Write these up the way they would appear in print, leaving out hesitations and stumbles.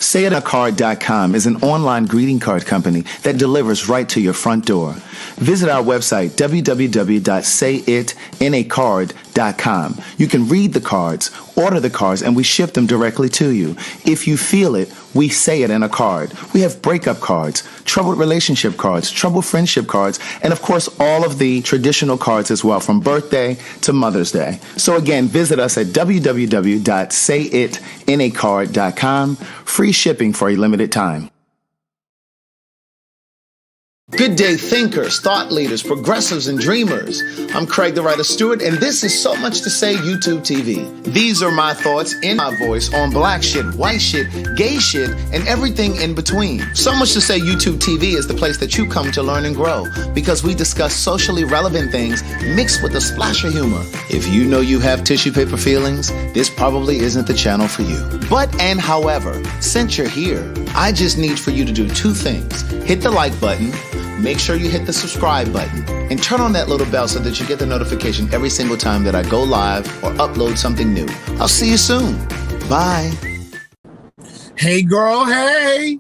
SayItInACard.com is an online greeting card company that delivers right to your front door. Visit our website, www.sayItInACard.com. You can read the cards, order the cards, and we ship them directly to you. If you feel it, we say it in a card. We have breakup cards, troubled relationship cards, troubled friendship cards, and of course all of the traditional cards as well, from birthday to Mother's Day. So again, visit us at www.sayItInACard.com. Free shipping for a limited time. Good day, thinkers, thought leaders, progressives, and dreamers. I'm Craig TheWriter Stewart, and this is So Much to Say YouTube TV. These are my thoughts in my voice on black shit, white shit, gay shit, and everything in between. So Much to Say YouTube TV is the place that you come to learn and grow, because we discuss socially relevant things mixed with a splash of humor. If you know you have tissue paper feelings, this probably isn't the channel for you. But and however, since you're here, I just need for you to do two things. Hit the like button, make sure you hit the subscribe button, and turn on that little bell so that you get the notification every single time that I go live or upload something new. I'll see you soon. Bye. Hey girl, hey.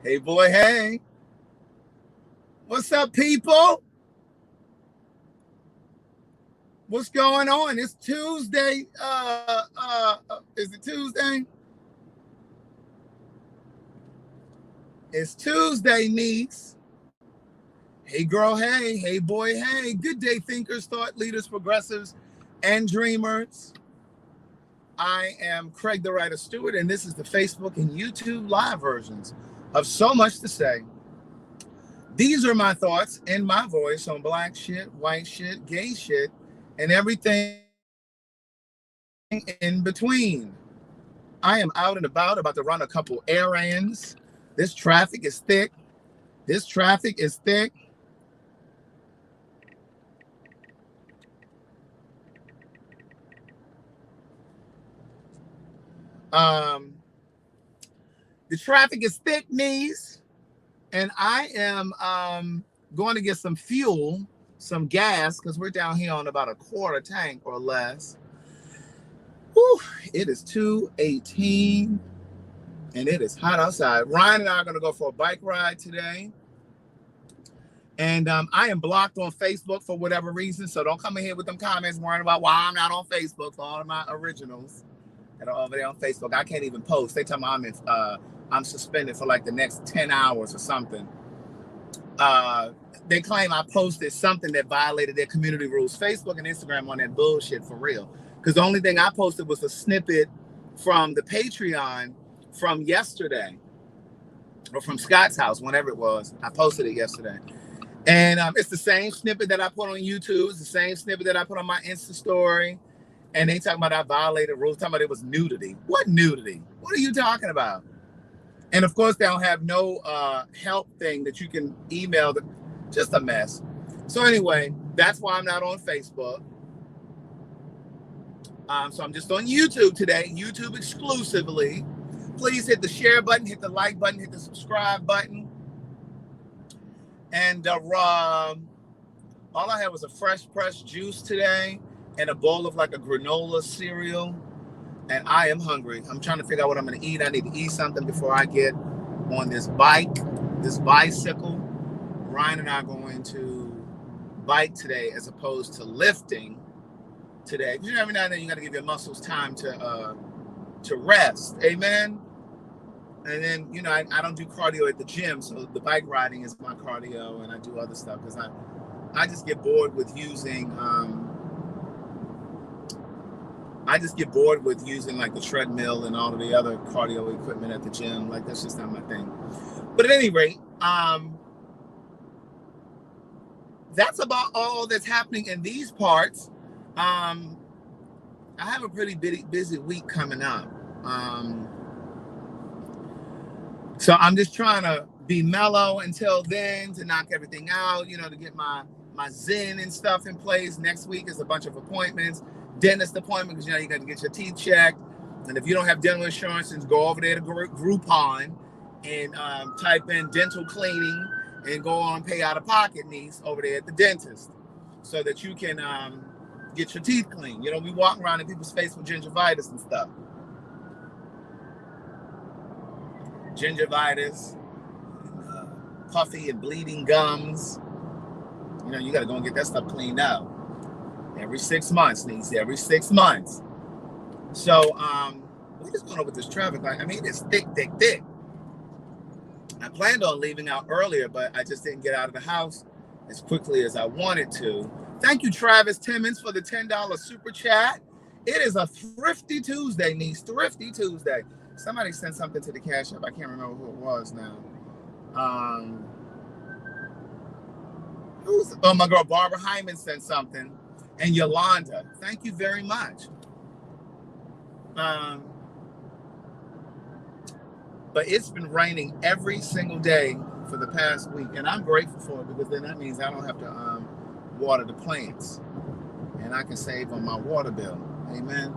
Hey boy, hey. What's up, people? What's going on? It's Tuesday. Is it Tuesday? It's Tuesday, niece. Hey girl, hey. Hey boy, hey. Good day, thinkers, thought leaders, progressives, and dreamers. I am Craig TheWriter Stewart, and this is the Facebook and YouTube live versions of So Much to Say. These are my thoughts in my voice on black shit, white shit, gay shit, and everything in between. I am out and about to run a couple errands. This traffic is thick. This traffic is thick. The traffic is thick, knees. And I am going to get some fuel, some gas, because we're down here on about a quarter tank or less. Whew, it is 2:18. And it is hot outside. Ryan and I are going to go for a bike ride today. And I am blocked on Facebook for whatever reason. So don't come in here with them comments worrying about why I'm not on Facebook for all of my originals that are over there on Facebook. I can't even post. They tell me I'm suspended for like the next 10 hours or something. They claim I posted something that violated their community rules. Facebook and Instagram on that bullshit for real. Because the only thing I posted was a snippet from the Patreon from yesterday, or from Scott's house, whenever it was. I posted it yesterday. And it's the same snippet that I put on YouTube. It's the same snippet that I put on my Insta story. And they talking about I violated rules, talking about it was nudity. What nudity? What are you talking about? And of course, they don't have no help thing that you can email. Just a mess. So anyway, that's why I'm not on Facebook. So I'm just on YouTube today, YouTube exclusively. Please hit the share button, hit the like button, hit the subscribe button. And all I had was a fresh pressed juice today and a bowl of like a granola cereal. And I am hungry. I'm trying to figure out what I'm going to eat. I need to eat something before I get on this bicycle. Ryan and I are going to bike today as opposed to lifting today. You know, every now and then you got to give your muscles time to rest. Amen. And then, you know, I don't do cardio at the gym, so the bike riding is my cardio, and I do other stuff because I just get bored with using like the treadmill and all of the other cardio equipment at the gym. Like, that's just not my thing. But at any rate, that's about all that's happening in these parts. I have a pretty busy week coming up. So I'm just trying to be mellow until then, to knock everything out, you know, to get my Zen and stuff in place. Next week is a bunch of appointments, dentist appointment, because, you know, you got to get your teeth checked. And if you don't have dental insurance, then go over there to Groupon and type in dental cleaning and go on pay out of pocket, niece, over there at the dentist, so that you can get your teeth clean. You know, we walk around in people's face with gingivitis and stuff. gingivitis, puffy and bleeding gums. You know, you got to go and get that stuff cleaned out. Every 6 months, niece. Every 6 months. So, what is going on with this traffic light? I mean, it's thick, thick, thick. I planned on leaving out earlier, but I just didn't get out of the house as quickly as I wanted to. Thank you, Travis Timmons, for the $10 super chat. It is a Thrifty Tuesday, niece. Thrifty Tuesday. Somebody sent something to the Cash App. I can't remember who it was now. My girl Barbara Hyman sent something. And Yolanda. Thank you very much. But it's been raining every single day for the past week. And I'm grateful for it because then that means I don't have to water the plants. And I can save on my water bill. Amen.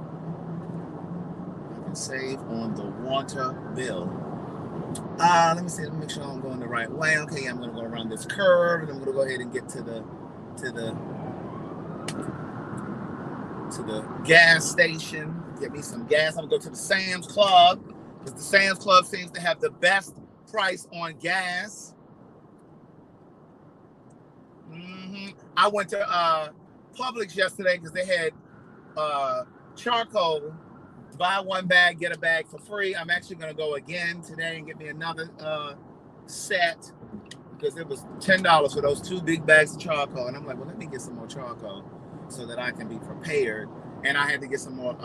I can save on the water bill. Let me see. Let me make sure I'm going the right way. Okay, I'm going to go around this curve, and I'm going to go ahead and get to the gas station. Get me some gas. I'm going to go to the Sam's Club because the Sam's Club seems to have the best price on gas. I went to Publix yesterday because they had charcoal. Buy one bag, get a bag for free. I'm actually going to go again today and get me another set because it was $10 for those 2 big bags of charcoal. And I'm like, well, let me get some more charcoal so that I can be prepared. And I had to get some more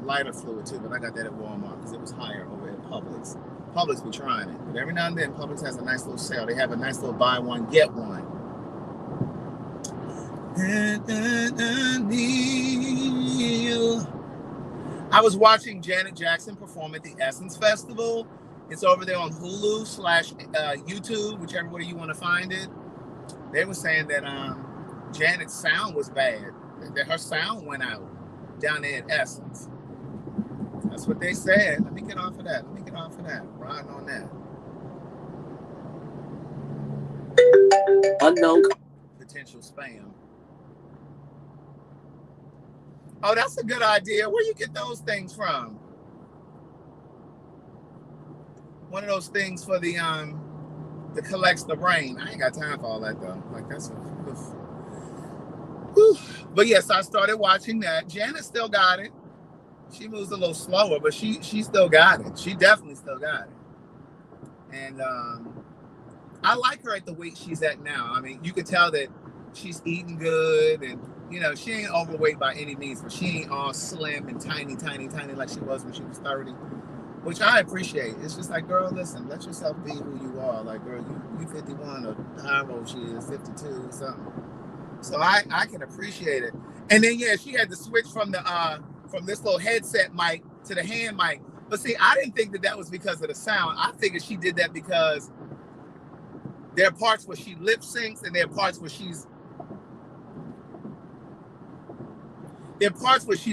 lighter fluid too, but I got that at Walmart because it was higher over at Publix. Publix be trying it. But every now and then, Publix has a nice little sale. They have a nice little buy one, get one. I was watching Janet Jackson perform at the Essence Festival. It's over there on Hulu / YouTube, whichever way you want to find it. They were saying that Janet's sound was bad, that her sound went out down there at Essence. That's what they said. Let me get off of that. Riding on that. Unknown potential spam. Oh, that's a good idea. Where you get those things from? One of those things for the that collects the brain. I ain't got time for all that though. Like that's But yes, I started watching that. Janet still got it. She moves a little slower, but she still got it. She definitely still got it. And I like her at the weight she's at now. I mean, you can tell that she's eating good and you know, she ain't overweight by any means, but she ain't all slim and tiny like she was when she was 30, which I appreciate. It's just like, girl, listen, let yourself be who you are. Like, girl, you 51 or however old she is, 52 or something. So I can appreciate it. And then, yeah, she had to switch from this little headset mic to the hand mic. But see, I didn't think that was because of the sound. I figured she did that because there are parts where she lip syncs and there are parts where she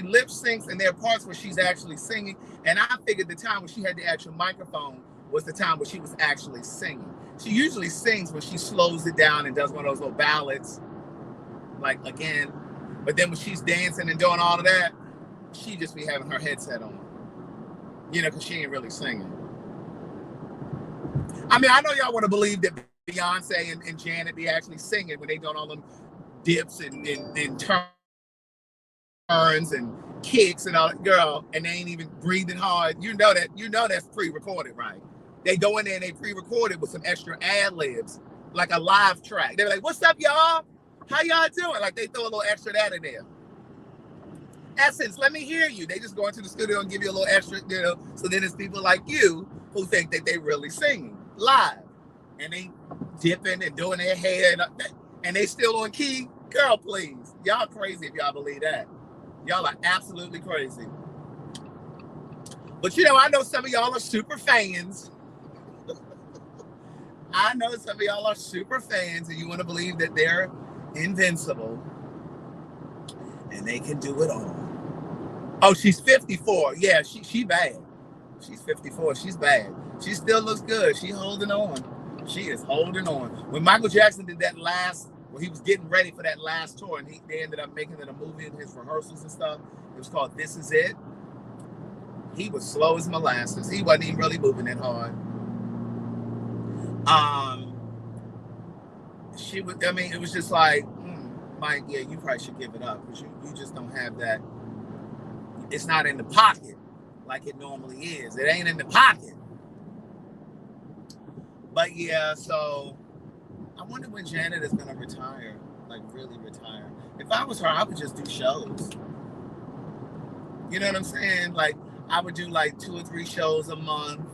lip syncs and there are parts where she's actually singing. And I figured the time when she had the actual microphone was the time when she was actually singing. She usually sings when she slows it down and does one of those little ballads, like Again. But then when she's dancing and doing all of that, she just be having her headset on, you know, because she ain't really singing. I mean, I know y'all want to believe that Beyonce and Janet be actually singing when they doing all them dips and turns and kicks and all that, girl, and they ain't even breathing hard. You know that's pre-recorded, right? They go in there and they pre-recorded with some extra ad-libs, like a live track. They're like, what's up, y'all? How y'all doing? Like they throw a little extra of that in there. Essence, let me hear you. They just go into the studio and give you a little extra, you know, so then it's people like you who think that they really singing live. And they dipping and doing their hair and they still on key. Girl, please. Y'all crazy if y'all believe that. Y'all are absolutely crazy. But you know, I know some of y'all are super fans. I know some of y'all are super fans and you want to believe that they're invincible and they can do it all. Oh, she's 54. Yeah, she bad. She's 54. She's bad. She still looks good. She holding on. She is holding on. When Michael Jackson did that he was getting ready for that last tour, and they ended up making it a movie in his rehearsals and stuff. It was called This Is It. He was slow as molasses. He wasn't even really moving that hard. Um, she would. I mean, it was just like, Mike, yeah, you probably should give it up because you just don't have that. It's not in the pocket like it normally is. It ain't in the pocket. But yeah, so I wonder when Janet is gonna retire, like really retire. If I was her, I would just do shows. You know what I'm saying? Like I would do like 2 or 3 shows a month.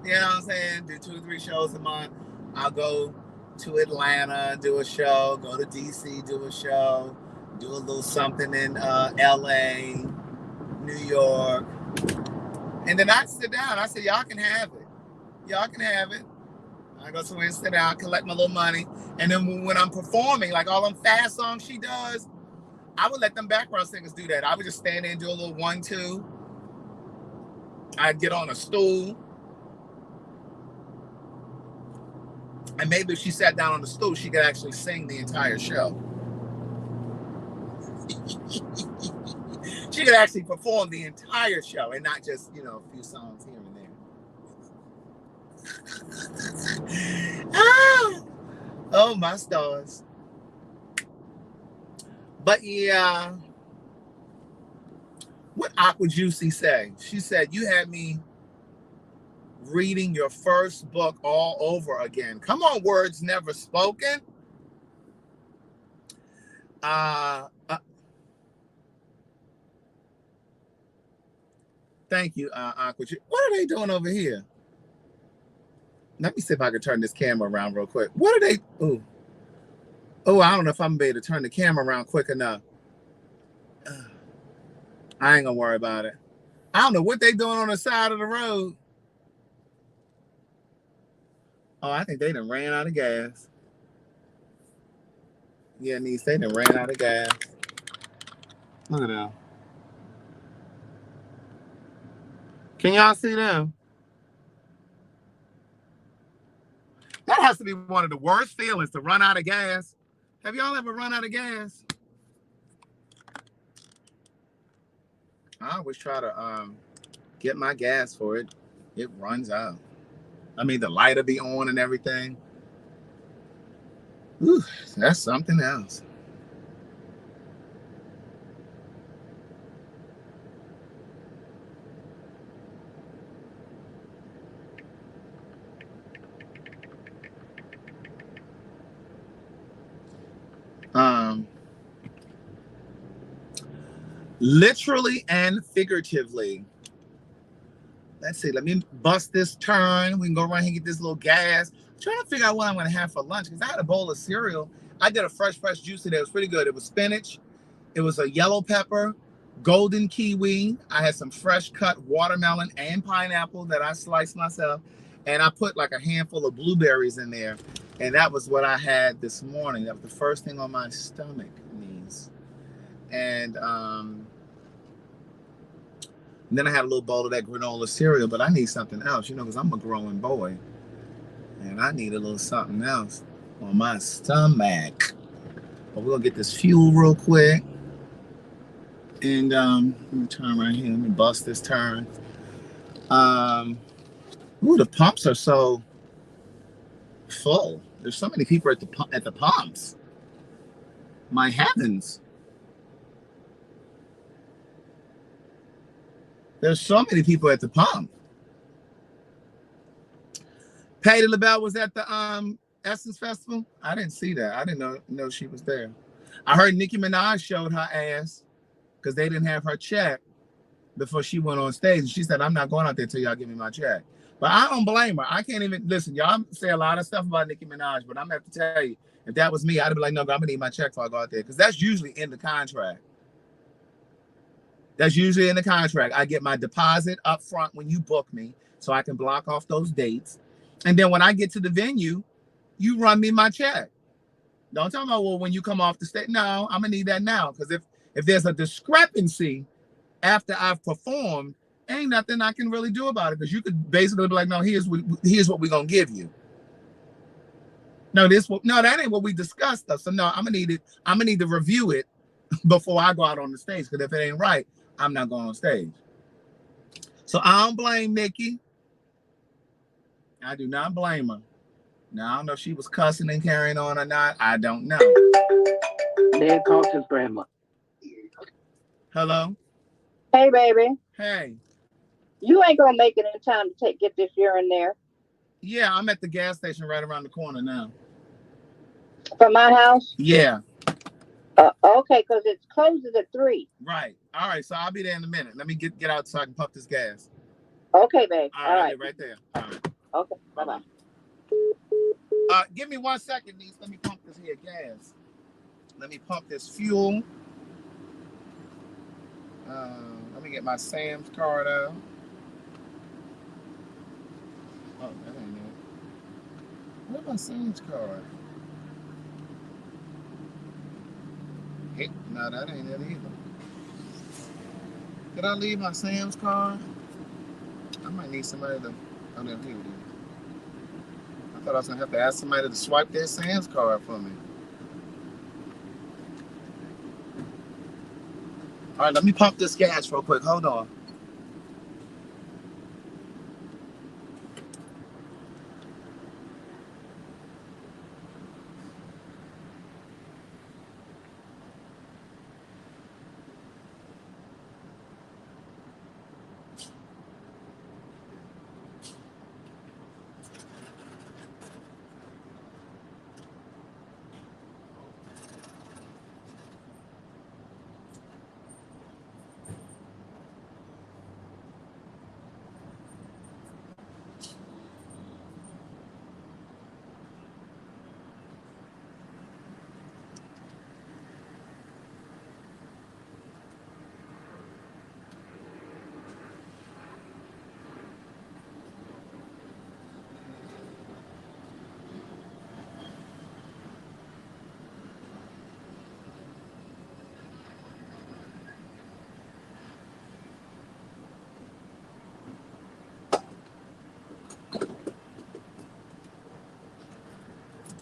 You know what I'm saying? Do 2 or 3 shows a month. I'll go to Atlanta, do a show. Go to DC, do a show. Do a little something in LA, New York. And then I sit down. I say, y'all can have it. Y'all can have it. I go somewhere and sit down, collect my little money. And then when I'm performing, like all them fast songs she does, I would let them background singers do that. I would just stand there and do a little 1-2. I'd get on a stool. And maybe if she sat down on the stool, she could actually sing the entire show. She could actually perform the entire show and not just, a few songs here and there. Oh, my stars. But yeah, what Aqua Juicy say? She said, you had me reading your first book all over again. Come on, words never spoken. Thank you, Aqua. What are they doing over here? Let me see if I can turn this camera around real quick. What are they? Oh, I don't know if I'm gonna be able to turn the camera around quick enough. I ain't gonna worry about it. I don't know what they doing on the side of the road. Oh, I think they done ran out of gas. Yeah, niece, they done ran out of gas. Look at them. Can y'all see them? That has to be one of the worst feelings, to run out of gas. Have y'all ever run out of gas? I always try to get my gas for it. It runs out. I mean, the light will be on and everything. Ooh, that's something else. Literally and figuratively. Let's see. Let me bust this turn. We can go around here and get this little gas. I'm trying to figure out what I'm going to have for lunch because I had a bowl of cereal. I did a fresh juice today. It was pretty good. It was spinach. It was a yellow pepper, golden kiwi. I had some fresh cut watermelon and pineapple that I sliced myself. And I put like a handful of blueberries in there. And that was what I had this morning. That was the first thing on my stomach, niece. And then I had a little bowl of that granola cereal, but I need something else, because I'm a growing boy. And I need a little something else on my stomach. But we're going to get this fuel real quick. And let me turn right here. Let me bust this turn. Ooh, the pumps are so full. There's so many people at the pumps. My heavens. There's so many people at the pump. Patti LaBelle was at the Essence Festival. I didn't see that. I didn't know she was there. I heard Nicki Minaj showed her ass because they didn't have her check before she went on stage. And she said, I'm not going out there until y'all give me my check. But I don't blame her. I can't even listen. Y'all say a lot of stuff about Nicki Minaj, but I'm gonna have to tell you, if that was me, I'd be like, no, I'm gonna need my check before I go out there. Because that's usually in the contract. That's usually in the contract. I get my deposit up front when you book me so I can block off those dates. And then when I get to the venue, you run me my check. Don't tell me, well, when you come off the stage. No, I'm going to need that now. Because if there's a discrepancy after I've performed, ain't nothing I can really do about it. Because you could basically be like, no, here's what we're going to give you. No, that ain't what we discussed. So no, I'm going to need to review it before I go out on the stage. Because if it ain't right, I'm not going on stage. So I don't blame Nicki. I do not blame her. Now, I don't know if she was cussing and carrying on or not. I don't know. Dad called his grandma. Hello? Hey, baby. Hey. You ain't gonna make it in time to get this urine there. Yeah, I'm at the gas station right around the corner now. From my house? Yeah. Okay, because it closes at 3. Right. All right, so I'll be there in a minute. Let me get out so I can pump this gas. Okay, babe. All right. I'll be right there. All right. Okay, bye-bye. Give me 1 second, niece. Let me pump this here gas. Let me pump this fuel. Let me get my Sam's card out. Oh, that ain't it. Where's my Sam's card? Hey, no, that ain't it either. Did I leave my Sam's card? I might need somebody to. Oh, no, here it is. I thought I was gonna have to ask somebody to swipe their Sam's card for me. All right, let me pump this gas real quick. Hold on.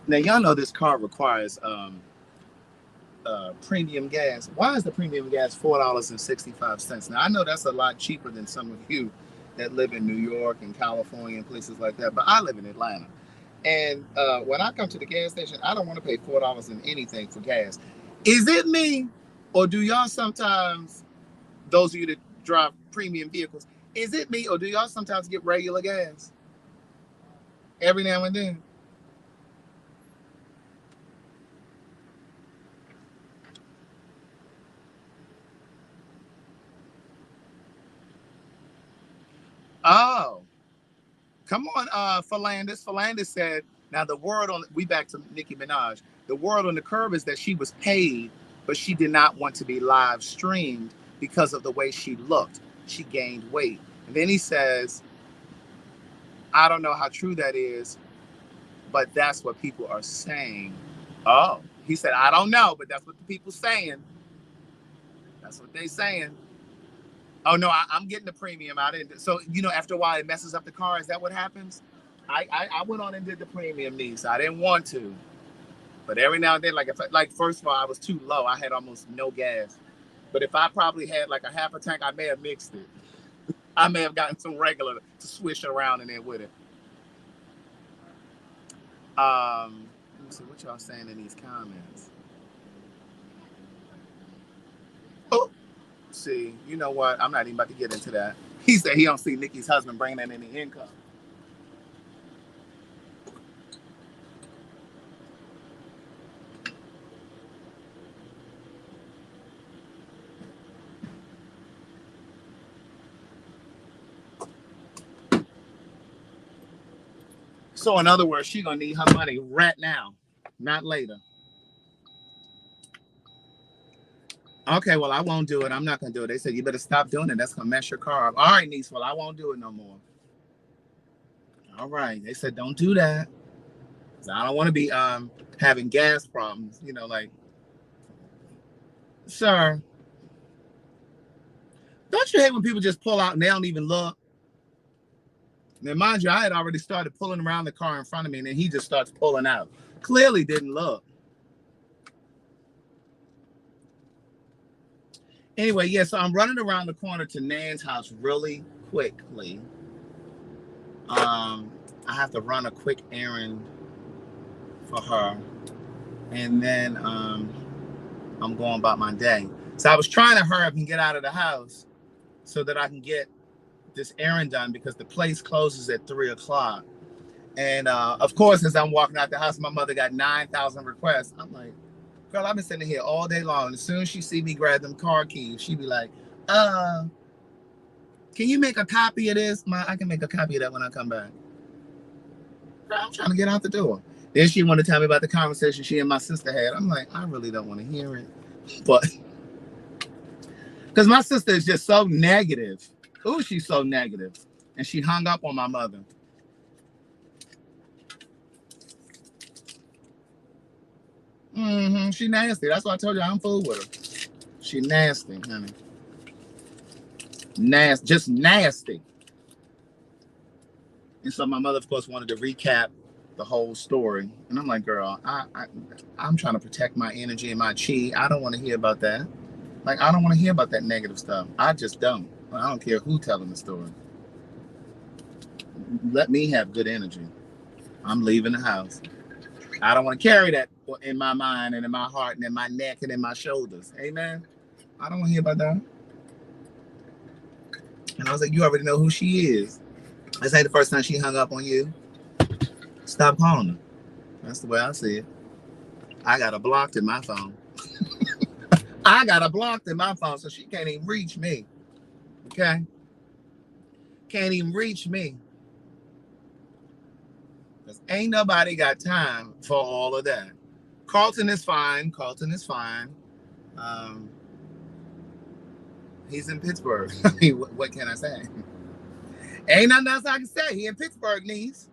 Now y'all know this car requires premium gas. Why is the premium gas $4.65? Now I know that's a lot cheaper than some of you that live in New York and California and places like that, but I live in Atlanta. And when I come to the gas station, I don't want to pay $4 in anything for gas. Is it me, or do y'all sometimes, those of you that drive premium vehicles, is it me, or do y'all sometimes get regular gas every now and then? Oh, come on, Philandis. Philandis said, now the word on, we back to Nicki Minaj. The word on the curb is that she was paid, but she did not want to be live streamed because of the way she looked. She gained weight. And then he says, I don't know how true that is, but that's what people are saying. Oh, he said, I don't know, but that's what the people saying. That's what they saying. Oh no, I'm getting the premium. I didn't. So after a while, it messes up the car. Is that what happens? I went on and did the premium niece. I didn't want to, but every now and then, like first of all, I was too low. I had almost no gas. But if I probably had like a half a tank, I may have mixed it. I may have gotten some regular to swish around in there with it. Let me see what y'all saying in these comments. Oh, see, you know what? I'm not even about to get into that. He said he don't see Nicki's husband bringing in any income. So in other words, she's gonna need her money right now, not later. Okay, well, I won't do it. I'm not gonna do it. They said you better stop doing it. That's gonna mess your car up. All right, niece. Well, I won't do it no more. All right. They said don't do that. 'Cause I don't want to be having gas problems. Like, sir, don't you hate when people just pull out and they don't even look? Now, mind you, I had already started pulling around the car in front of me, and then he just starts pulling out. Clearly didn't look. Anyway, yeah, so I'm running around the corner to Nan's house really quickly. I I have to run a quick errand for her, and then I'm going about my day. So I was trying to hurry up and get out of the house so that I can get this errand done because the place closes at 3 o'clock. And of course, as I'm walking out the house, my mother got 9,000 requests. I'm like, girl, I've been sitting here all day long. And as soon as she see me grab them car keys, she be like, can you make a copy of this? I can make a copy of that when I come back. Girl, I'm trying to get out the door. Then she wanted to tell me about the conversation she and my sister had. I'm like, I really don't want to hear it. But because my sister is just so negative. Ooh, she's so negative. And she hung up on my mother. She nasty. That's why I told you I'm fool with her. She nasty, honey. Nasty, just nasty. And so my mother, of course, wanted to recap the whole story. And I'm like, girl, I'm trying to protect my energy and my chi. I don't want to hear about that. Like, I don't want to hear about that negative stuff. I just don't. I don't care who telling the story. Let me have good energy. I'm leaving the house. I don't want to carry that in my mind and in my heart and in my neck and in my shoulders. Amen. I don't want to hear about that. And I was like, you already know who she is. This ain't the first time she hung up on you. Stop calling her. That's the way I see it. I got her blocked in my phone. I got her blocked in my phone, so she can't even reach me. Okay? Can't even reach me. Because ain't nobody got time for all of that. Carlton is fine. Carlton is fine. He's in Pittsburgh. I mean, what can I say? Ain't nothing else I can say. He in Pittsburgh, niece.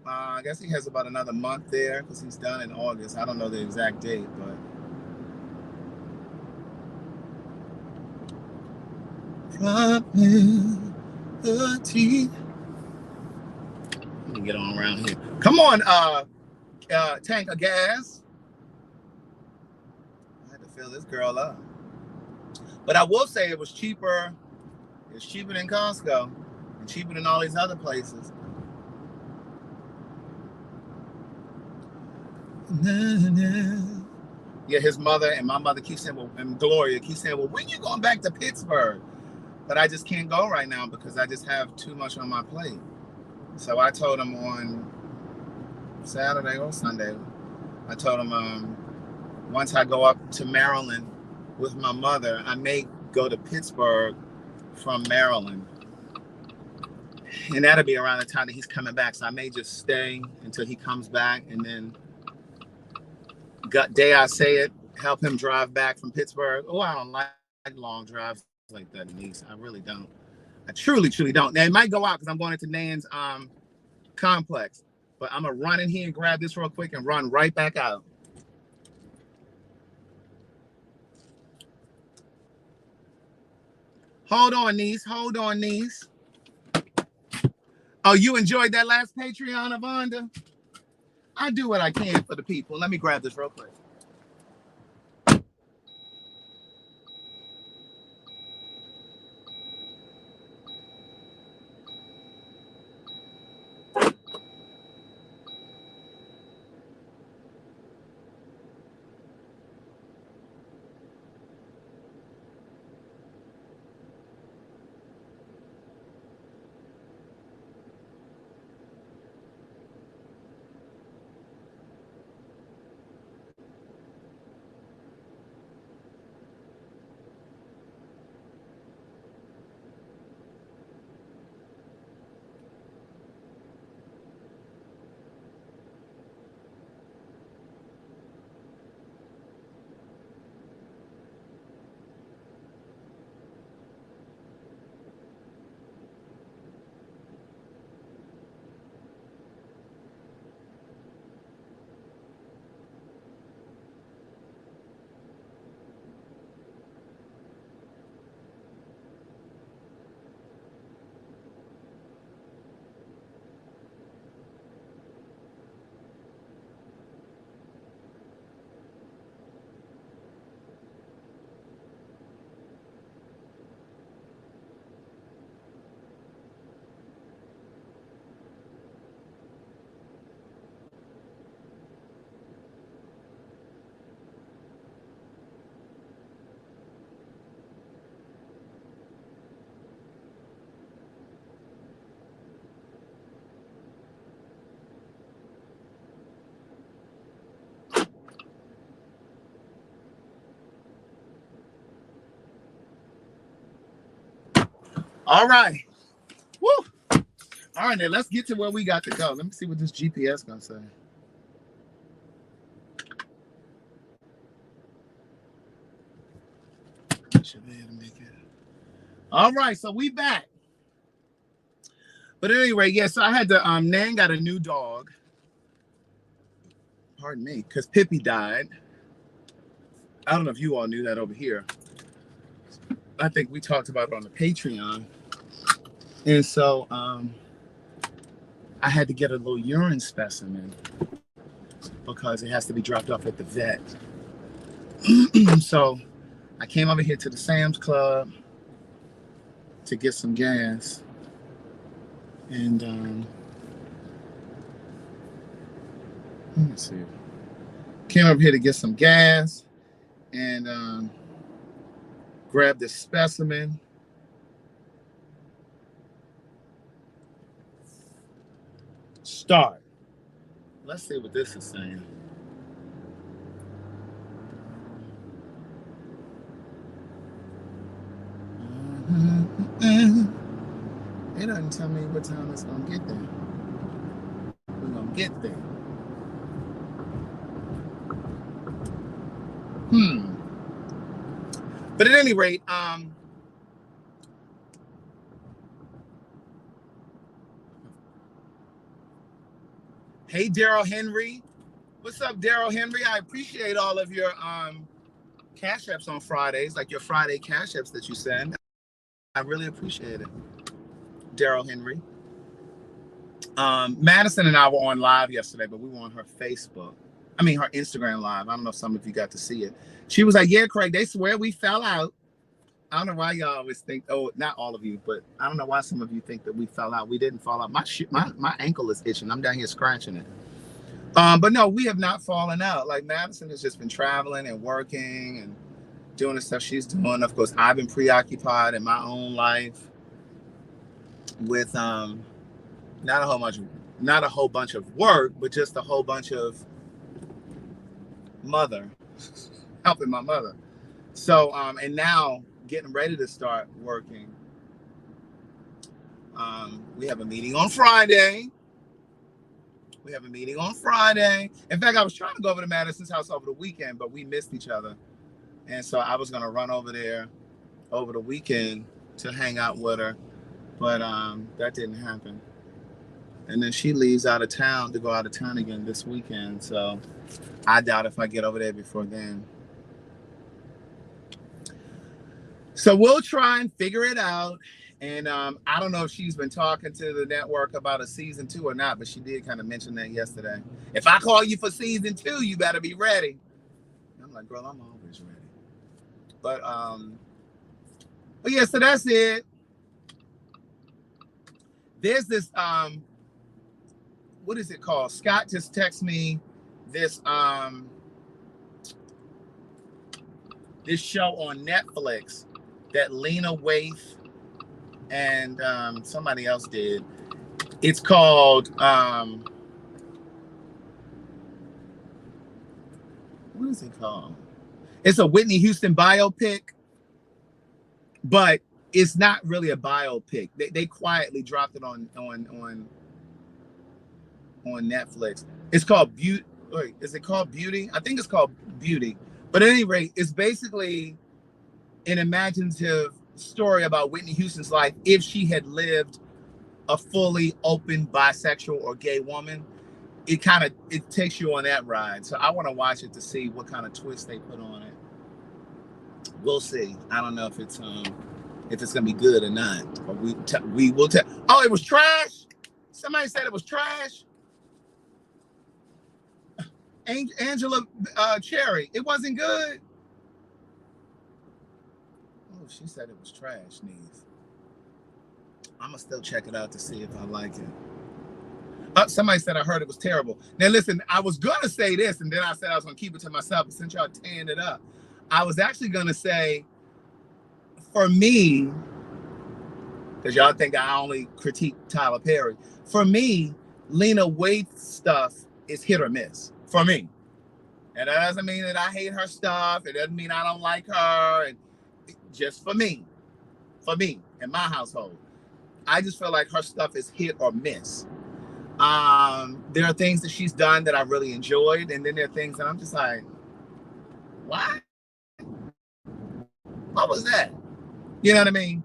I guess he has about another month there because he's done in August. I don't know the exact date, but let me get on around here. Come on, tank of gas. I had to fill this girl up. But I will say it was cheaper. It's cheaper than Costco and cheaper than all these other places. Yeah, his mother and my mother keep saying, well, and Gloria keep saying, well, when you going back to Pittsburgh? But I just can't go right now because I just have too much on my plate. So I told him on Saturday or Sunday, I told him once I go up to Maryland with my mother, I may go to Pittsburgh from Maryland. And that'll be around the time that he's coming back. So I may just stay until he comes back and then day I say it, help him drive back from Pittsburgh. Oh, I don't like long drives like that, niece. I really don't. I truly don't. Now it might go out because I'm going into Nan's complex, but I'm gonna run in here and grab this real quick and run right back out. Hold on, niece. Hold on, niece. Oh, you enjoyed that last Patreon, Avonda? I do what I can for the people. Let me grab this real quick. All right. Woo. All right, then let's get to where we got to go. Let me see what this GPS gonna say. Should be able to make it. All right, so we back. But anyway, yeah, so I had to Nan got a new dog. Pardon me, because Pippi died. I don't know if you all knew that over here. I think we talked about it on the Patreon. And so I had to get a little urine specimen because it has to be dropped off at the vet. So I came over here to the Sam's Club to get some gas. And let me see. Came over here to get some gas and grab this specimen. Start. Let's see what this is saying. It doesn't tell me what time it's gonna get there. We're gonna get there. But at any rate, hey Daryl Henry. What's up, Daryl Henry? I appreciate all of your cash apps on Fridays, like your Friday cash apps that you send. I really appreciate it. Daryl Henry. Madison and I were on live yesterday, but we were on her Facebook. I mean, her Instagram live. I don't know if some of you got to see it. She was like, yeah, Craig, they swear we fell out. I don't know why y'all always think, oh, not all of you, but I don't know why some of you think that we fell out. We didn't fall out. My ankle is itching. I'm down here scratching it. But no, we have not fallen out. Like Madison has just been traveling and working and doing the stuff she's doing. Of course, I've been preoccupied in my own life with not a whole bunch of work, but just a whole bunch of helping my mother. So and now getting ready to start working. We have a meeting on Friday. In fact, I was trying to go over to Madison's house over the weekend, but we missed each other. And so I was going to run over there over the weekend to hang out with her. But that didn't happen. And then she leaves out of town to go out of town again this weekend. So I doubt if I get over there before then. So we'll try and figure it out. And I don't know if she's been talking to the network about a season 2 or not, but she did kind of mention that yesterday. If I call you for season 2, you better be ready. I'm like, girl, I'm always ready. But yeah, so that's it. There's this what is it called? Scott just texted me this this show on Netflix that Lena Waithe and somebody else did. It's called what is it called? It's a Whitney Houston biopic, but it's not really a biopic. They quietly dropped it on Netflix. It's called Beauty. Wait, is it called Beauty? I think it's called Beauty. But at any rate, it's basically an imaginative story about Whitney Houston's life if she had lived a fully open bisexual or gay woman. It takes you on that ride. So I want to watch it to see what kind of twist they put on it. We'll see. I don't know if it's gonna be good or not. But we will tell. Oh, it was trash. Somebody said it was trash. Angela Cherry, it wasn't good. Oh, she said it was trash, Neve. I'm gonna still check it out to see if I like it. Somebody said I heard it was terrible. Now listen, I was gonna say this, and then I said I was gonna keep it to myself. But since y'all tearing it up, I was actually gonna say, for me, because y'all think I only critique Tyler Perry. For me, Lena Waithe's stuff is hit or miss. For me. And that doesn't mean that I hate her stuff. It doesn't mean I don't like her. And just for me. for me in my household. I just feel like her stuff is hit or miss. There are things that she's done that I really enjoyed, and then there are things that I'm just like, what? What was that? You know what I mean?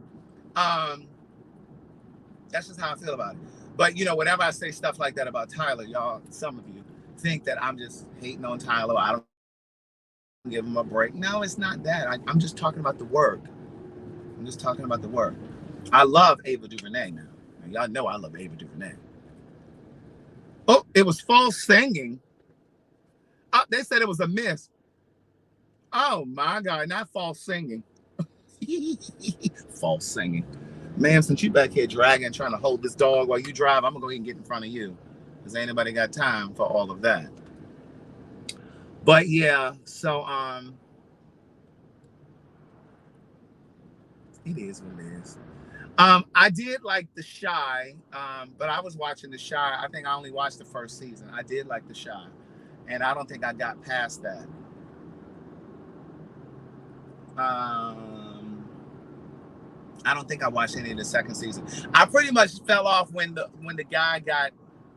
That's just how I feel about it. But you know, whenever I say stuff like that about Tyler, y'all, some of you think that I'm just hating on Tyler. I don't give him a break. No, it's not that. I'm just talking about the work. I'm just talking about the work. I love Ava DuVernay now. And y'all know I love Ava DuVernay. Oh, it was false singing. Oh, they said it was a miss. Oh my God, not false singing. False singing. Man, since you back here dragging, trying to hold this dog while you drive, I'm gonna go ahead and get in front of you. Because ain't nobody got time for all of that. But yeah, so it is what it is. I did like The Chi, but I was watching The Chi. I think I only watched the first season. I did like The Chi, and I don't think I got past that. I don't think I watched any of the second season. I pretty much fell off when the guy got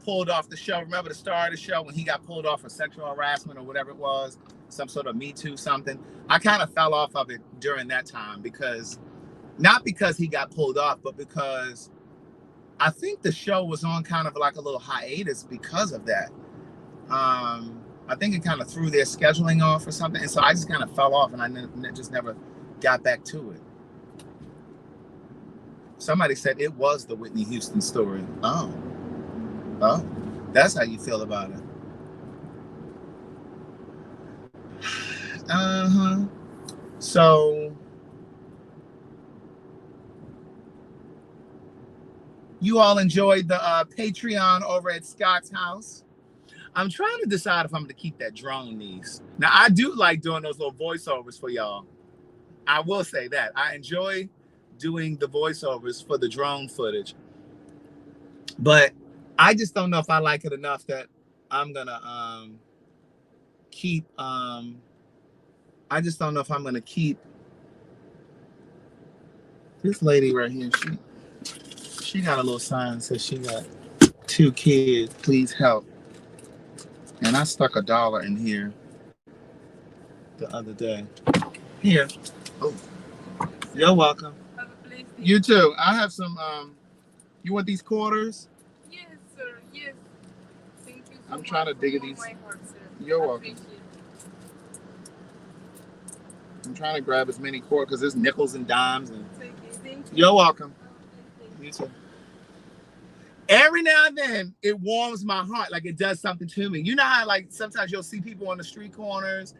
pulled off the show. Remember the star of the show when he got pulled off for sexual harassment or whatever it was, some sort of Me Too something. I kind of fell off of it during that time because, not because he got pulled off, but because I think the show was on kind of like a little hiatus because of that. I think it kind of threw their scheduling off or something. And so I just kind of fell off and I just never got back to it. Somebody said it was the Whitney Houston story. Oh, that's how you feel about it. So you all enjoyed the Patreon over at Scott's house. I'm trying to decide if I'm going to keep that drone niece. Now, I do like doing those little voiceovers for y'all. I will say that. I enjoy doing the voiceovers for the drone footage. But I just don't know if I like it enough that I'm going to keep... I just don't know if I'm going to keep this lady right here. She got a little sign that says she got 2 kids. Please help. And I stuck $1 in here the other day. Here. Oh, you're welcome. Have a blessed day. You too. I have some. You want these quarters? Yes, sir. Yes. Thank you so I'm much trying to dig from these. my heart, sir. You're I welcome. appreciate it. I'm trying to grab as many quarters because there's nickels and dimes. And... It's okay. Thank you. You're welcome. Have a blessed day. You too. Every now and then, it warms my heart, like it does something to me. You know how, like, sometimes you'll see people on the street corners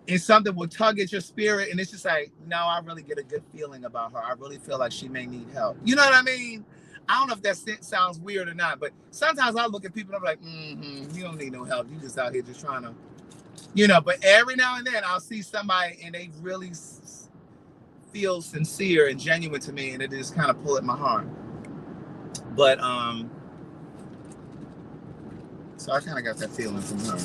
and something will tug at your spirit, and it's just like, no, I really get a good feeling about her. I really feel like she may need help. You know what I mean? I don't know if that sounds weird or not, but sometimes I look at people and I'm like, you don't need no help. You just out here just trying to, you know. But every now and then I'll see somebody and they really feel sincere and genuine to me, and it just kind of pull at my heart. But so I kind of got that feeling from her.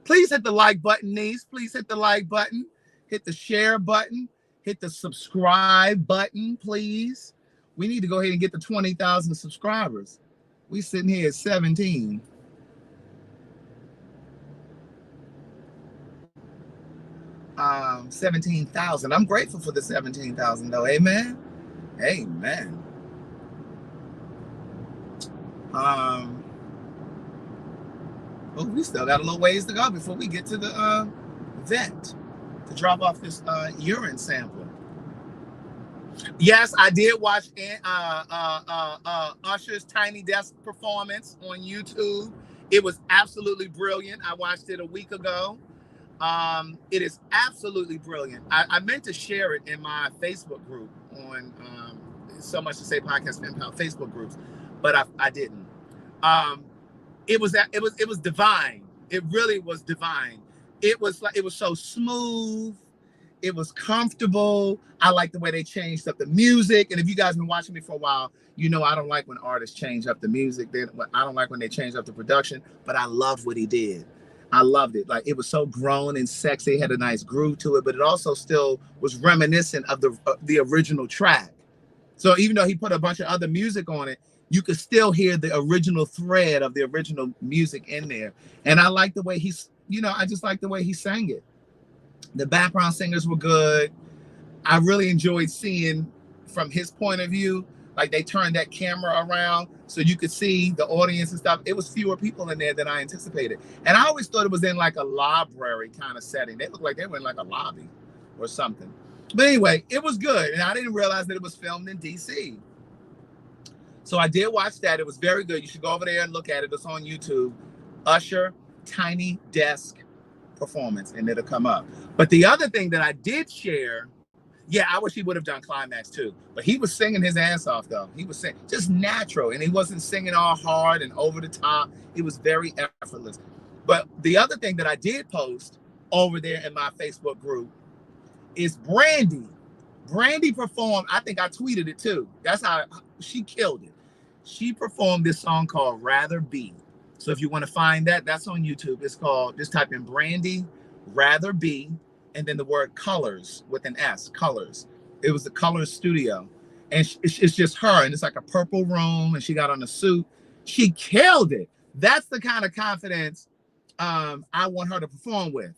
Please hit the like button, niece. Please hit the like button. Hit the share button. Hit the subscribe button, please. We need to go ahead and get to 20,000 subscribers. We sitting here at 17. Um, 17,000. I'm grateful for the 17,000 though. Amen. Amen. Oh, we still got a little ways to go before we get to the vet to drop off this urine sample. Yes, I did watch Usher's Tiny Desk performance on YouTube. It was absolutely brilliant. I watched it a week ago. It is absolutely brilliant. I meant to share it in my Facebook group on So Much to Say Podcast Pen Pal Facebook groups, but I didn't. It was divine. It really was divine. It was so smooth. It was comfortable. I like the way they changed up the music. And if you guys been watching me for a while, you know I don't like when artists change up the music. I don't like when they change up the production, but I love what he did. I loved it. Like, it was so grown and sexy. It had a nice groove to it, but it also still was reminiscent of the original track. So even though he put a bunch of other music on it, you could still hear the original thread of the original music in there. And I like the way I just like the way he sang it. The background singers were good. I really enjoyed seeing from his point of view, like they turned that camera around so you could see the audience and stuff. It was fewer people in there than I anticipated. And I always thought it was in like a library kind of setting. They looked like they were in like a lobby or something. But anyway, it was good. And I didn't realize that it was filmed in DC. So I did watch that. It was very good. You should go over there and look at it. It's on YouTube. Usher, Tiny Desk performance, and it'll come up. But the other thing that I did share, yeah, I wish he would have done Climax too. But he was singing his ass off though. He was singing just natural, and he wasn't singing all hard and over the top. It was very effortless. But the other thing that I did post over there in my Facebook group is Brandy. Brandy performed, I think I tweeted it too. That's how she killed it. She performed this song called Rather Be. So if you want to find that, that's on YouTube. It's called, just type in Brandy, Rather Be, and then the word Colors with an S, Colors. It was the Colors studio. And it's just her, and it's like a purple room, and she got on a suit. She killed it. That's the kind of confidence I want her to perform with.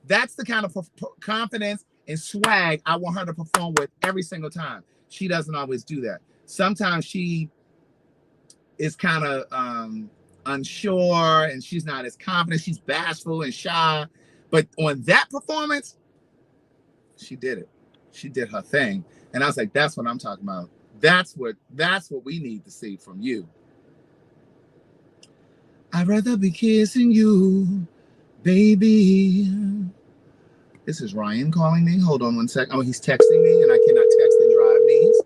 That's the kind of confidence and swag I want her to perform with every single time. She doesn't always do that. Sometimes she is kind of unsure, and she's not as confident. She's bashful and shy. But on that performance, she did it. She did her thing. And I was like, that's what I'm talking about. That's what we need to see from you. I'd rather be kissing you, baby. This is Ryan calling me. Hold on one second. Oh, he's texting me, and I cannot text and drive these.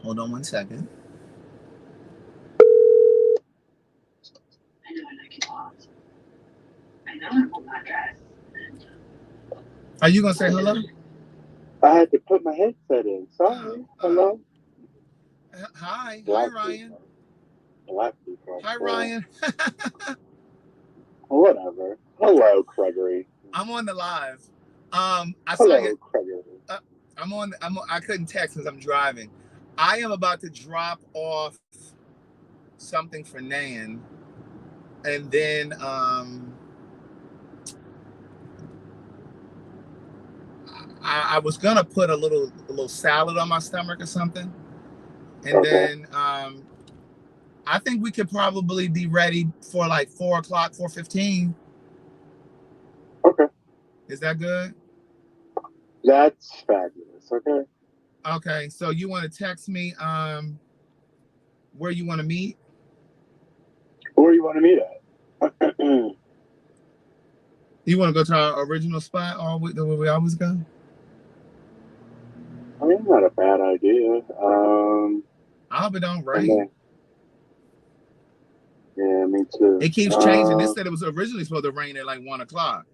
Hold on one second. Are you gonna say hello? I had to put my headset in. Sorry. Hello. Hi, Ryan. Black people. Hi, Ryan. Whatever. Hello, Gregory. I'm on the live. I saw Hello, you. Gregory. I couldn't text because I'm driving. I am about to drop off something for Nan, and then I was gonna put a little salad on my stomach or something, and then I think we could probably be ready for like 4 o'clock, 4:15. Okay. Is that good? That's fabulous. Okay. Okay. So you want to text me where you want to meet? Where you want to meet at? You want to go to our original spot, the way we always go? I mean, not a bad idea. I hope it don't rain. Yeah, me too. It keeps changing. They said it was originally supposed to rain at like 1 o'clock.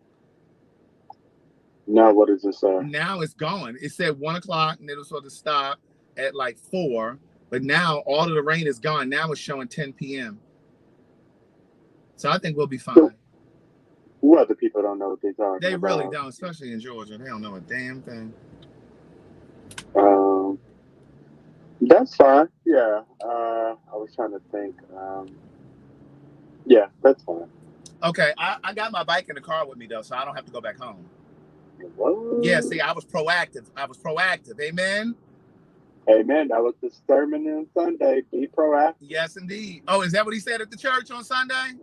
Now what does it say? Now it's gone. It said 1 o'clock, and it was supposed to stop at like 4. But now all of the rain is gone. Now it's showing 10 p.m. So I think we'll be fine. Weather people don't know what they're talking about. They really don't, especially in Georgia. They don't know a damn thing. That's fine. Yeah. I was trying to think. Yeah, that's fine. Okay, I got my bike in the car with me though, so I don't have to go back home. What? Yeah, see, I was proactive. Amen. Amen. That was the sermon on Sunday. Be proactive. Yes, indeed. Oh, is that what he said at the church on Sunday?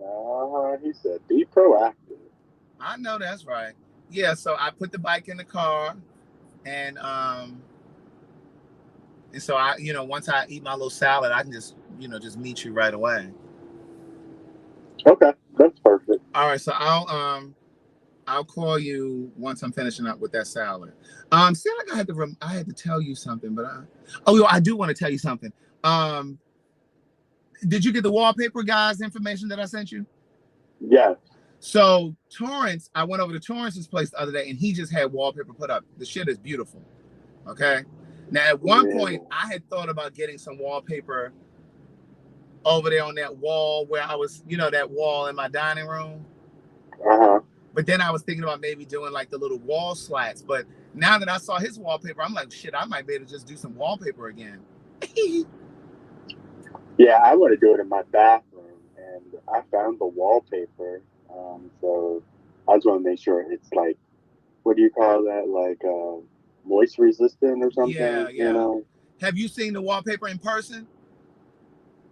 He said, be proactive. I know that's right. Yeah, so I put the bike in the car, and so I, once I eat my little salad, I can just meet you right away. Okay, that's perfect. All right, so I'll call you once I'm finishing up with that salad. See, like I had to tell you something, but I do want to tell you something. Did you get the wallpaper guys information that I sent you? Yes. So Torrance, I went over to Torrance's place the other day, and he just had wallpaper put up. The shit is beautiful. Okay. Now, at one point, I had thought about getting some wallpaper over there on that wall where I was, that wall in my dining room. But then I was thinking about maybe doing like the little wall slats. But now that I saw his wallpaper, I'm like, shit, I might be able to just do some wallpaper again. Yeah, I want to do it in my bathroom, and I found the wallpaper. So I just want to make sure it's like, what do you call that? Like moist resistant or something? Yeah. You know? Have you seen the wallpaper in person?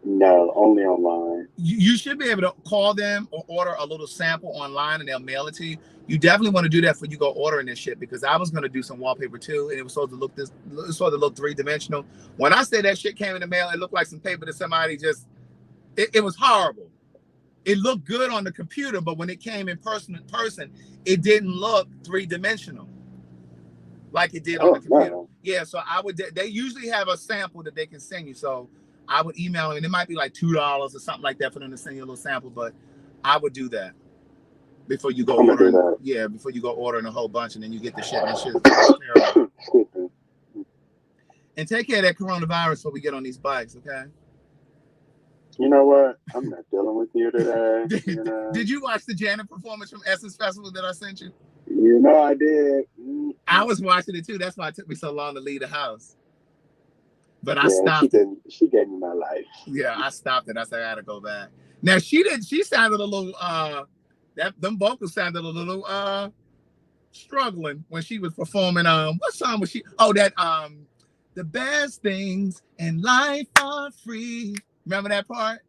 No, only online. You should be able to call them or order a little sample online, and they'll mail it to you. You definitely want to do that before you go ordering this shit, because I was going to do some wallpaper too, and it was supposed to look three-dimensional. When I say that shit came in the mail, it looked like some paper that somebody just, it was horrible. It looked good on the computer, but when it came in person, it didn't look three-dimensional like it did on the computer. No. Yeah, so they usually have a sample that they can send you, so I would email them, and it might be like $2 or something like that for them to send you a little sample, but I would do that before you go ordering. Yeah, before you go ordering a whole bunch, and then you get the shit and shit. Terrible. And take care of that coronavirus before we get on these bikes, okay? You know what? I'm not dealing with you today. Did you watch the Janet performance from Essence Festival that I sent you? You know I did. I was watching it too. That's why it took me so long to leave the house. But I stopped. She gave me my life. Yeah, I stopped it. I said I gotta go back. Now she sounded a little them vocals sounded a little struggling when she was performing. What song was she? Oh, that the best things in life are free. Remember that part?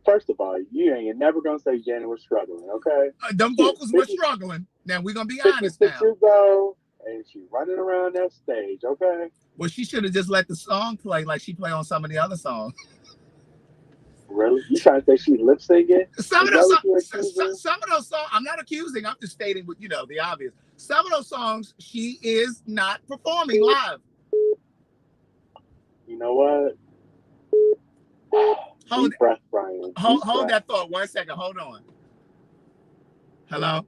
First of all, you ain't never gonna say Janet was struggling, okay? Them vocals were struggling. Now we're gonna be honest now. You go, and she's running around that stage, okay? Well, she should have just let the song play like she played on some of the other songs. Really? You trying to say she lip singing? Some of those songs, I'm not accusing. I'm just stating what the obvious. Some of those songs she is not performing live. You know what? Hold breath, Brian. Hold that thought 1 second. Hold on. Hello?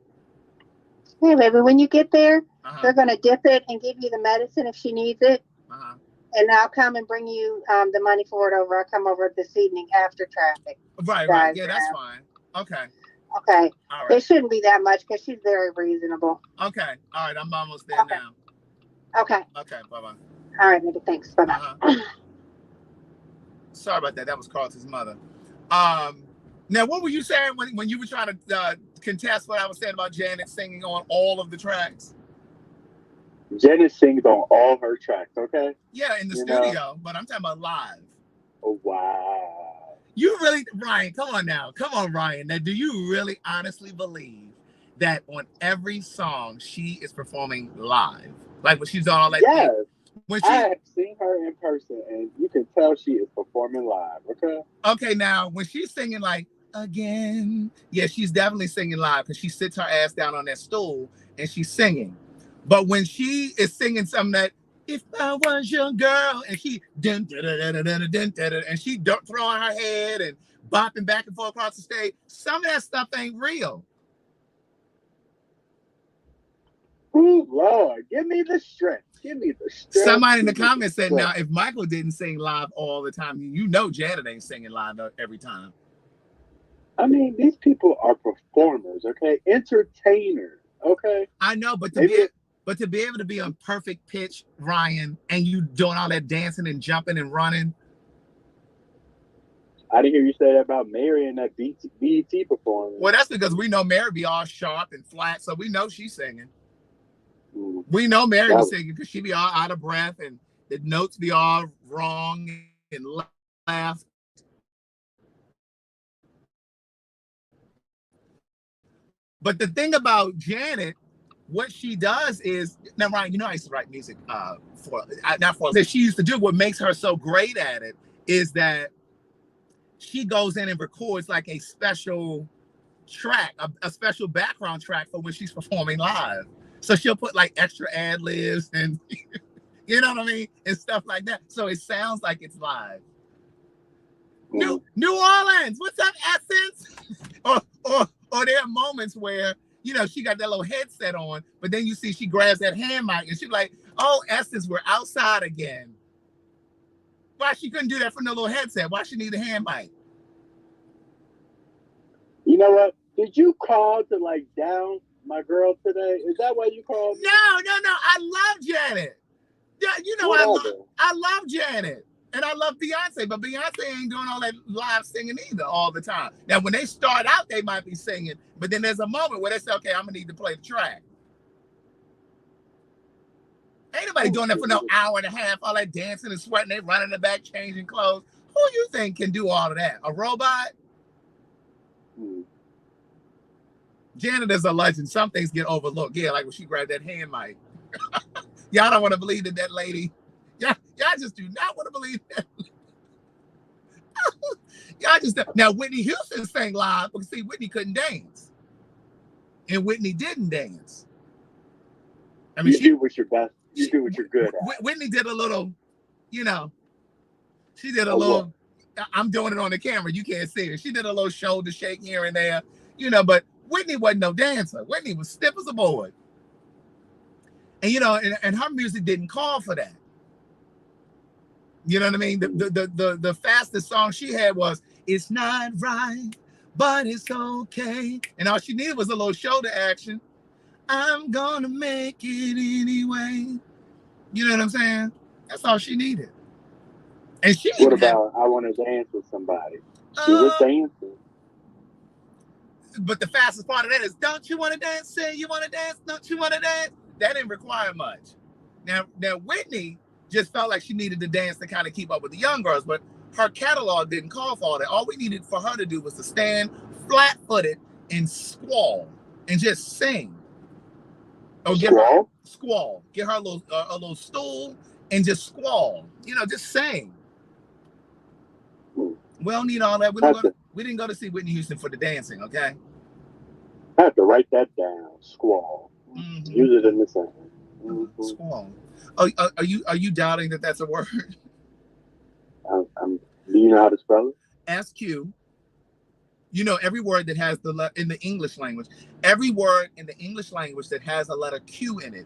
Hey, baby, when you get there, they're going to dip it and give you the medicine if she needs it. And I'll come and bring you the money for it over. I'll come over this evening after traffic. Right. Yeah, that's fine. Okay. Okay. All right. It shouldn't be that much because she's very reasonable. Okay. All right. I'm almost there now. Okay. Okay. Bye-bye. All right, baby. Thanks. Bye-bye. Sorry about that. That was Carlton's mother. Now, what were you saying when you were trying to contest what I was saying about Janet singing on all of the tracks? Janet sings on all her tracks, okay? Yeah, in the studio, but I'm talking about live. Oh, wow. You really, Ryan, come on now. Come on, Ryan. Now, do you really honestly believe that on every song she is performing live? Like when she's on all that? Yes. I have seen her in person, and you can tell she is performing live, okay? Okay, now, when she's singing like, again, yeah, she's definitely singing live because she sits her ass down on that stool and she's singing. But when she is singing something that, if I was your girl, and she and she throwing her head and bopping back and forth across the stage, some of that stuff ain't real. Ooh, Lord, give me the strength. Give me the strength. Somebody in the comments said, now, if Michael didn't sing live all the time, Janet ain't singing live every time. I mean, these people are performers, okay? Entertainers, okay? I know, but to be able to be on perfect pitch, Ryan, and you doing all that dancing and jumping and running. I didn't hear you say that about Mary and that BET performance. Well, that's because we know Mary be all sharp and flat, so we know she's singing. We know Mary be singing because she be all out of breath and the notes be all wrong and laugh. But the thing about Janet, what she does is, now Ryan, I used to write music she used to do. What makes her so great at it is that she goes in and records like a special track, a special background track for when she's performing live. So she'll put like extra ad libs and you know what I mean, and stuff like that. So it sounds like it's live. New Orleans, what's up, Essence? or there are moments where, you know, she got that little headset on, but then you see she grabs that hand mic and she's like, oh, Essence, we're outside again. Why she couldn't do that for no little headset? Why she need a hand mic? You know what? Did you call to like down my girl today? Is that why you called? No. I love Janet. Yeah, you know, I love Janet. And I love Beyonce, but Beyonce ain't doing all that live singing either all the time. Now, when they start out, they might be singing, but then there's a moment where they say, okay, I'm going to need to play the track. Ain't nobody doing that for no hour and a half, all that dancing and sweating, they running in the back, changing clothes. Who you think can do all of that? A robot? Janet is a legend. Some things get overlooked. Yeah, like when she grabbed that hand mic. Y'all don't want to believe that lady. Y'all just do not want to believe that. Y'all just don't. Now, Whitney Houston sang live because, see, Whitney couldn't dance. And Whitney didn't dance. I mean, you do what you're best. You do what you're good at. Whitney did a little, you know, she did a little, I'm doing it on the camera. You can't see it. She did a little shoulder shake here and there, you know, but Whitney wasn't no dancer. Whitney was stiff as a board. And, you know, and her music didn't call for that. You know what I mean? The fastest song she had was, it's not right, but it's okay. And all she needed was a little shoulder action. I'm gonna make it anyway. You know what I'm saying? That's all she needed. And she what about I want to dance with somebody? She was dancing. But the fastest part of that is, don't you want to dance? Say you want to dance? Don't you want to dance? That didn't require much. Now Whitney just felt like she needed to dance to kind of keep up with the young girls, but her catalog didn't call for all that. All we needed for her to do was to stand flat-footed and squall and just sing. Or squall. Get her a little stool and just squall. You know, just sing. We don't need all that. We didn't go to see Whitney Houston for the dancing, okay? I have to write that down. Squall. Mm-hmm. Use it in the sentence. Mm-hmm. Squall. Oh, are you doubting that that's a word? Do you know how to spell it? SQ. You know, every word that has in the English language, every word in the English language that has a letter Q in it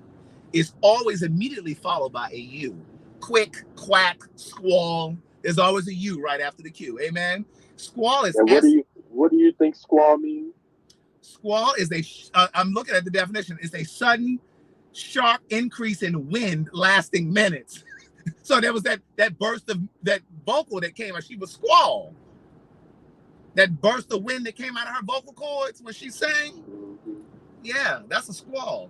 is always immediately followed by a U. Quick, quack, squall. There's always a U right after the Q. Amen. Squall is. And what do you think squall means? Squall is I'm looking at the definition. It's a sudden, sharp increase in wind lasting minutes. So there was that burst of that vocal that came out. She was squall. That burst of wind that came out of her vocal cords when she sang. Yeah, that's a squall.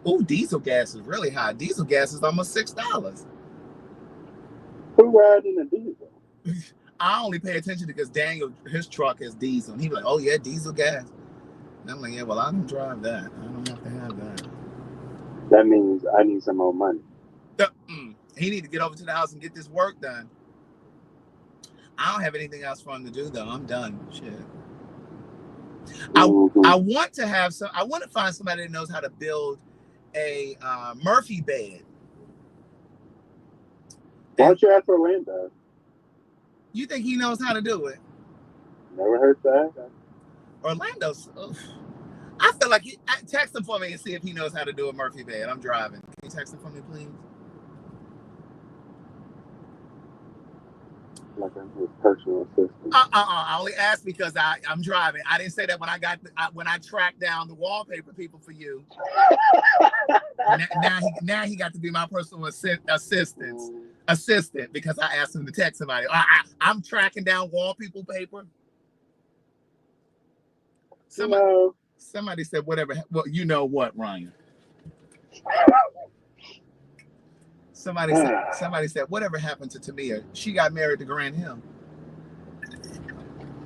Oh, diesel gas is really high. Diesel gas is almost $6. Who riding a diesel? I only pay attention because Daniel, his truck is diesel. And he was like, oh yeah, diesel gas. And I'm like, yeah, well, I don't drive that. I don't have to have that. That means I need some more money. He need to get over to the house and get this work done. I don't have anything else for him to do though. I'm done. Shit. I want to find somebody that knows how to build a Murphy bed. Why don't you ask Orlando? You think he knows how to do it? Never heard that. Orlando's. I feel like text him for me and see if he knows how to do a Murphy bed. I'm driving. Can you text him for me, please? Like I'm his personal assistant. I only asked because I'm driving. I didn't say that when I tracked down the wallpaper people for you. now he got to be my personal assistant because I asked him to text somebody. I'm tracking down wallpaper paper. Somebody said whatever. Well, you know what, Ryan? Somebody said, whatever happened to Tamia? She got married to Grant Hill.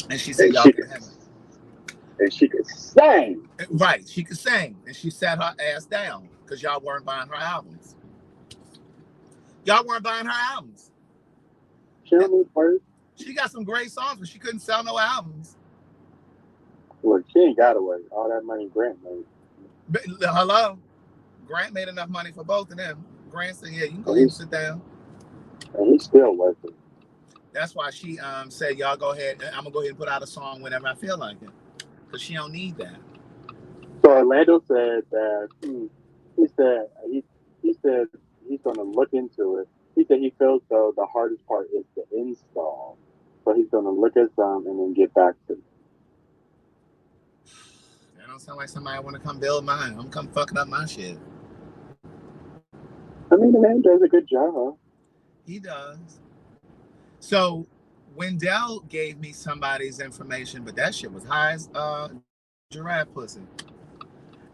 And she said, y'all could have it. And she could sing. Right, she could sing. And she sat her ass down because y'all weren't buying her albums. Y'all weren't buying her albums. She don't need work. She got some great songs, but she couldn't sell no albums. Look, she ain't got to work. All that money Grant made. But, hello? Grant made enough money for both of them. Grant said, yeah, you can go ahead and sit down. And he's still working. That's why she said, y'all go ahead. I'm gonna go ahead and put out a song whenever I feel like it, because she don't need that. So Orlando said that he said he's going to look into it. He said he feels though the hardest part is the install, so he's going to look at some and then get back to me. That don't sound like somebody want to come build mine. I'm come fucking up my shit. I mean, the man does a good job. He does. So Wendell gave me somebody's information, but that shit was high as giraffe pussy.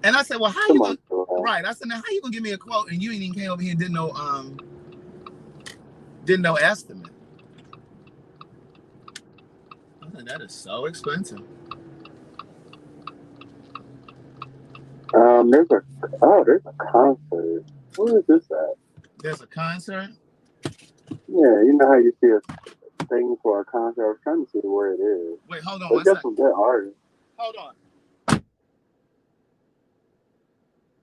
And I said, well, how you gonna, right? I said, now how you gonna give me a quote and you ain't even came over here and didn't know estimate? I said, that is so expensive. There's a concert. Where is this at? There's a concert? Yeah, you know how you see a thing for a concert. I was trying to see where it is. Wait, hold on. But got some good artists. Hold on.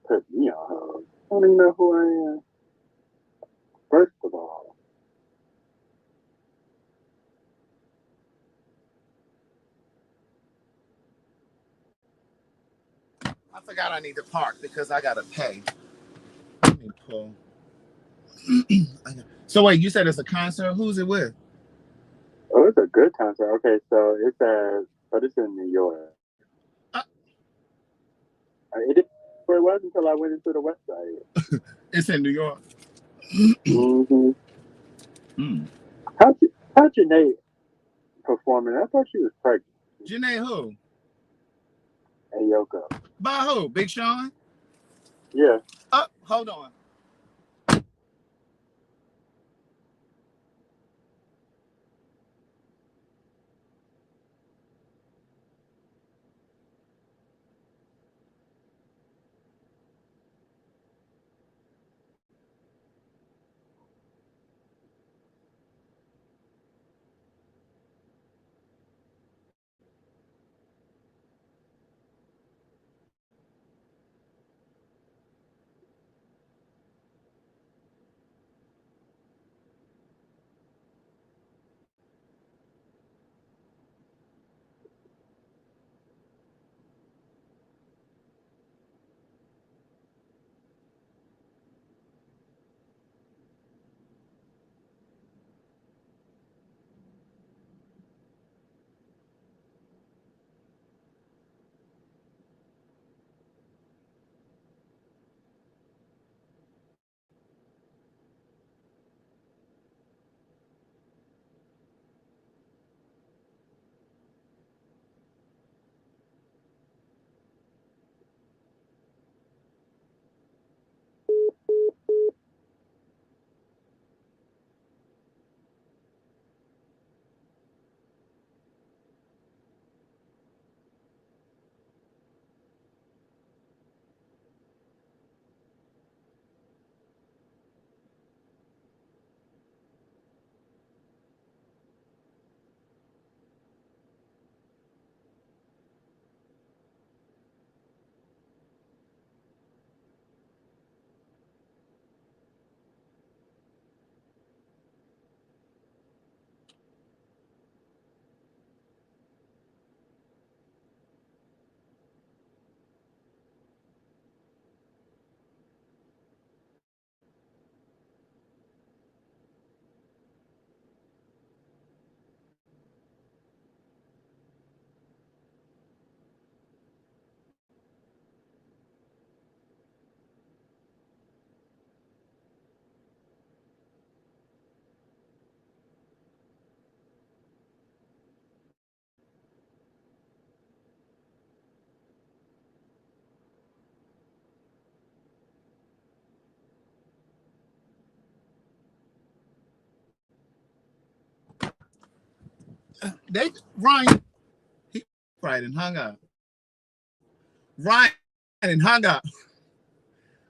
Put me on. I don't even know who I am. First of all, I forgot I need to park because I gotta pay. Let me pull. So wait, you said it's a concert? Who's it with? Oh, it's a good concert. Okay, so it's in New York. It didn't where it was until I went into the website. It's in New York. Mm-hmm. How'd Janae performing? I thought she was pregnant. Janae who? And Yoko. By who? Big Sean? Yeah. Hold on. Ryan, he right and hung up. Ryan and hung up.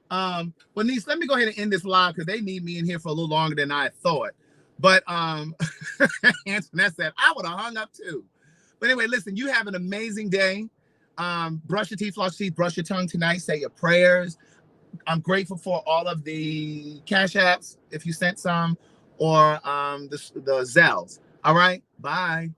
Well, niece, let me go ahead and end this live because they need me in here for a little longer than I thought. But Antoinette said I would have hung up too. But anyway, listen, you have an amazing day. Brush your teeth, floss your teeth, brush your tongue tonight, say your prayers. I'm grateful for all of the Cash Apps, if you sent some, or the Zelles. All right. Bye.